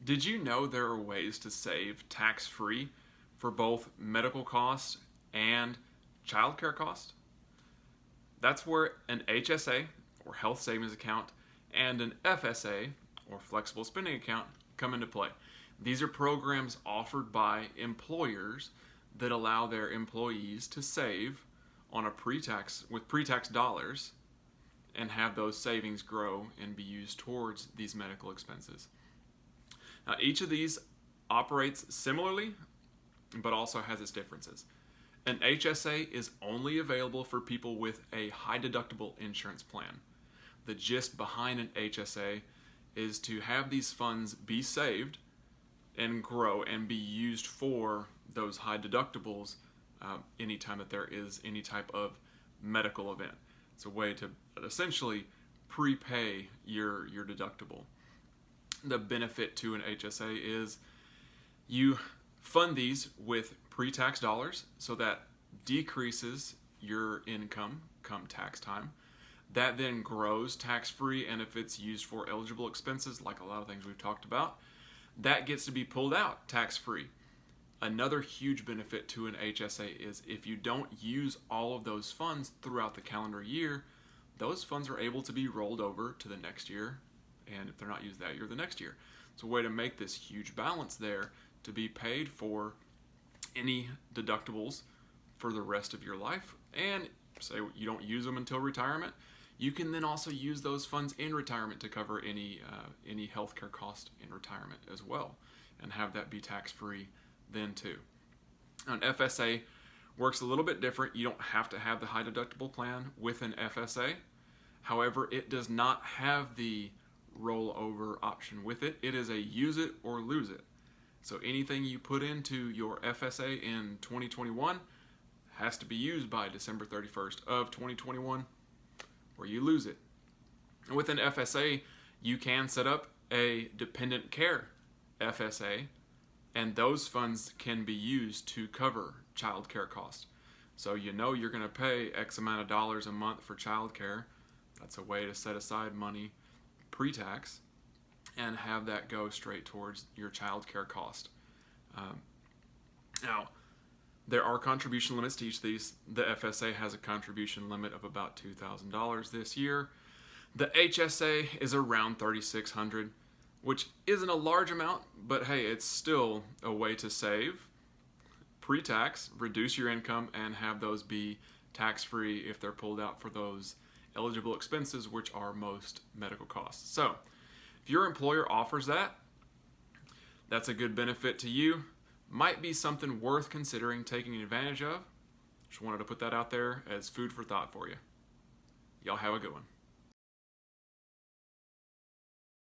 Did you know there are ways to save tax-free for both medical costs and childcare costs? That's where an HSA, or health savings account, and an FSA, or flexible spending account, come into play. These are programs offered by employers that allow their employees to save on a pre-tax dollars and have those savings grow and be used towards these medical expenses. Now, each of these operates similarly, but also has its differences. An HSA is only available for people with a high deductible insurance plan. The gist behind an HSA is to have these funds be saved and grow and be used for those high deductibles anytime that there is any type of medical event. It's a way to essentially prepay your deductible. The benefit to an HSA is you fund these with pre-tax dollars, so that decreases your income come tax time. That then grows tax-free, and if it's used for eligible expenses, like a lot of things we've talked about, that gets to be pulled out tax-free. Another huge benefit to an HSA is if you don't use all of those funds throughout the calendar year, those funds are able to be rolled over to the next year, and if they're not used that year, the next year. It's a way to make this huge balance there to be paid for any deductibles for the rest of your life. And say you don't use them until retirement, you can then also use those funds in retirement to cover any healthcare cost in retirement as well, and have that be tax-free then too. An FSA works a little bit different. You don't have to have the high deductible plan with an FSA. However, it does not have the rollover option with it. It is a use it or lose it. So anything you put into your FSA in 2021 has to be used by December 31st of 2021, or you lose it. And with an FSA, you can set up a dependent care FSA, and those funds can be used to cover child care costs. So you know you're going to pay X amount of dollars a month for child care. That's a way to set aside money pre-tax and have that go straight towards your child care cost. Now, there are contribution limits to each of these. The FSA has a contribution limit of about $2,000 this year. The HSA is around $3,600, which isn't a large amount, but hey, it's still a way to save pre-tax, reduce your income, and have those be tax-free if they're pulled out for those eligible expenses, which are most medical costs. So if your employer offers that, that's a good benefit to you. Might be something worth considering taking advantage of. Just wanted to put that out there as food for thought for you. Y'all have a good one.